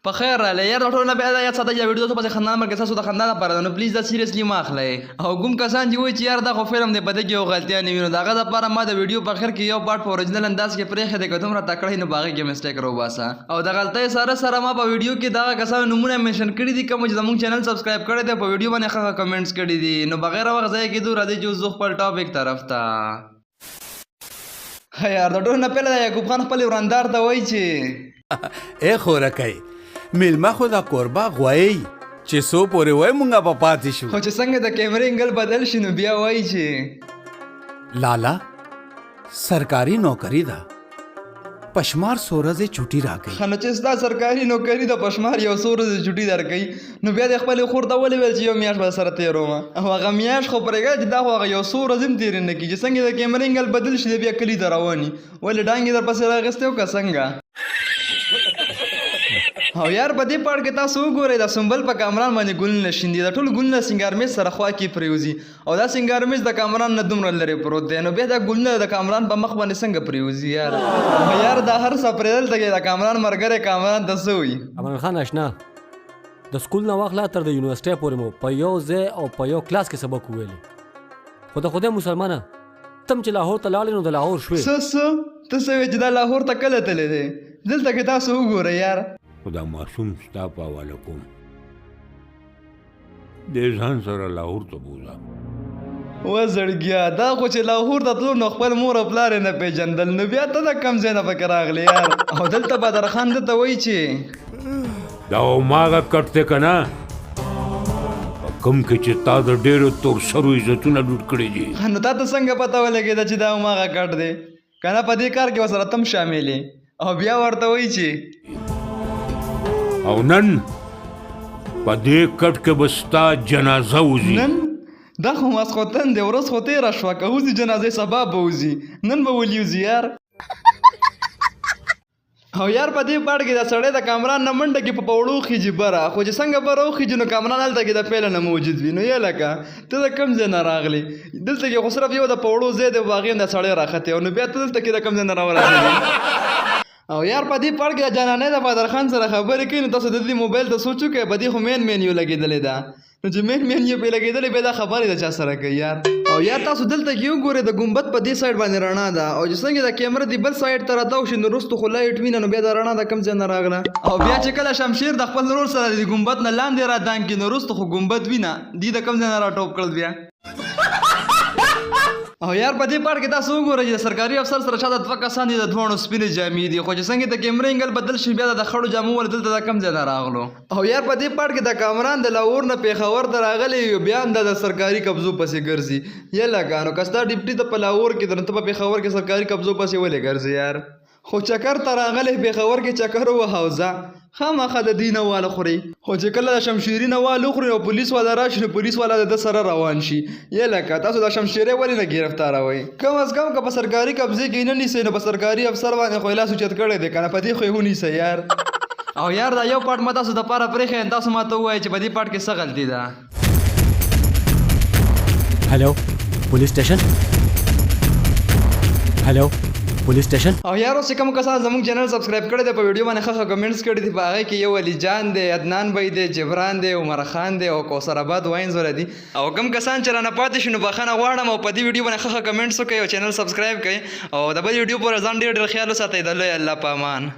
په خیر راغلی یار ټول نه بیا دا یاد ساتئ چې ویډیو تاسو پسې خندان مرکز تاسو د خندا لپاره ده نو پلیز دا سیریسلی مه اخلئ او کوم کسان چې وایي چې یار دا خو فلم دی په دې کې یو غلطیا نه وي نو د هغه دپاره ما د ویډیو په اخر کې یو پارټ په اوریجنل انداز کې پرېښی دی که دومره تکړه نو په هغې کې مسټیک راوباسه او د غلطۍ سره سره ما په ویډیو کې دغه کسانو نومونه منشن کړي دي کوم چې زموږ چینل سبسکرایب کړی دی په ویډیو باندې ښه کمنټس کړي دي نو بغیر وخت ضایع کېدو راځئ چې اوس زه خپل ټاپک طرف ته یار د ټولو نه پهله د یعقوب خان خپل ورندار ته وایي چې ای خورکی میلمه خو دا کوربه غوایي چې څو پورې وای مونږه به پاتې شو خو چې څنګه د کیمرې انګل بدل شي نو بیا وایي چې لالا سرکاري نوکری ده پشمار 100 ورځې چوټي راکړي ښه نو چې ستا سرکاري نوکري د پشمار یو 100 ورځې چوټي درکوي نو بیا د خپلې خور ته ولې ویل چې یو میاشت به سره تېرومه او هغه میاشت خو پرېږده چې دا خو هغه یو 100 ورځې هم تېرې نه کړي چې څنګه د کیمرې انګل بدل شي دی بیا کلي ته رواني ولې ډانګې در پسې راغېستی و که څنګه او یار په دې پاړ کې تاسو وګورئ دا سنبل په کامران باندې ګلونه شیندي دا ټول ګلونه سینګار میز سره خوا کې پرېوځي او دا سینګار میز د کامران نه دومره لرې پروت دی نو بیا دا ګلونه د کامران په مخ باندې څنګه پرېوځي یار دا هر څه پرېدل ته د کامران ملګری کامران ته څه وایي عمران خان اشنا د سکول نه واخله تر د یونیورسټۍ پورې مو په یو ځای او په یو کلاس کې سبق وویلې خو د خدای مسلمانه تم چې لاهور ته لاړې نو د لاهور شوې څه ته څه وایې چې دا لاهور ته کله تللی دی دلته کې تاسو وګورئ یار خو دا معصوم ستا په حواله کوم دې ځان سره لاهور ته بوځه و زړګیا دا خو چې لاهور ته تلو نو خپل مور او پلار یې نه پېژندل نو بیا ته د کم ځای نه پکې راغلی یار او دلته بدرخان ده ته وایي چې دا هماغه کټ دی که نه په کوم کې چې تا د ډېرو تور سرو عزتونه لوټ کړي دي نو تا ته څنګه پته ولګېده چې دا هماغه کټ دی که نه په دې کار کې ورسره تم شامل او بیا ورته وایي چې او نن په دې کټ کې به ستا جنازه وځي نن دا خو ماسخوتن دی ورځ خو تېره شوه که وځي جنازې سبا به وځي نن به ولي وځي یار او یار په دې پاړ کې دا سړی د کامران نه منډه کې په پوړو خیجي بره خو چې څنګه بره وخیجي نو کامران هلته کې د پیله نه موجود وي نو یې لکه ته د کوم ځای نه راغلی دلته کې خو صرف یو د پوړو ځای دی هغې هم دا سړی راختې او نو بیا ته دلته کې د کوم ځای نه راورسېدې او یار په دې پاړ کې د جانانۍ د بدرخان سره خبرې کوي نو تاسو د دې موبایل ته سوچ وکړئ په دې خو مین یو لګېدلې ده نو چې مین یو پرې لګېدلې بیا دا خبرې د چا سره کوي یار او یار تاسو دلته کې وګورئ د ګمبد په دې سایډ باندې رڼا ده او چې څنګه د کیمره دې بل سایډ ته راتاو شي نو وروستو خو لایټ وي نو بیا دا رڼا د کوم ځای نه راغله او بیا چې کله شمشیر د خپل ورور سره د ګمبد نه لاندې را دانګ کړي نو وروستو خو ګمبد وي نه دې د کوم ځای نه راټوپ کړل بیا او یار په دې پاړ کې تاسو وګورئ چې سرکاري افسر سره شاته دوه کسان دي د دواړو سپینې جامې دي خو چې څنګه د کیمرې انګل بدل شي بیا د خړو جامو ول دلته د کم ځای نه راغلو او یار په دې پاړ کې د کامران د لاهور نه پېښور ته راغلی بیا هم د سرکاري قبضو پسې ګرځي یا لکه نو که ستا ډیپټي ته په لاهور کې درته په پېښور کې سرکاري قبضو پسې ولې ګرځي یار خو چکر ته راغلی پېښور کې چکر وهاوزه خامخا د دې نه واله خوري خو چې کله د شمشیري نه واله وخوري او پولیس والا راشي نو پولیس والا د ده سره روان شي یې لکه تاسو د شمشیرۍ ولې نه ګرفتاروئ کم از کم که په سرکاري قبضې کې نه نیسئ نو په سرکاري افسر باندې خو یې لاس اوچت کړی دی که نه په دې خو یې ونیسئ یار او یار دا یو پاټ ما تاسو دپاره پرېښی تاسو ما ته ووایئ چې په دې پاټ کې څه غلطي ده هلو پولیس سټیشن هلو پولیس سټیشن او یار اوس چې کوم کسان زموږ چینل سبسکرایب کړی دی په ویډیو باندې ښه کمنټس کړي دي په هغې کې یو علي جان دی عدنان بی دی جبران دی عمر خان دی او کوثر آباد واینز والا دي او کوم کسان چې رانه پاتې شي نو بخښنه غواړم او په دې ویډیو باندې ښه کمنټس وکړئ او چینل سبسکرایب کړئ او د بل ویډیو پورې ځان ډېر خیال وساتئ د لوی الله په امان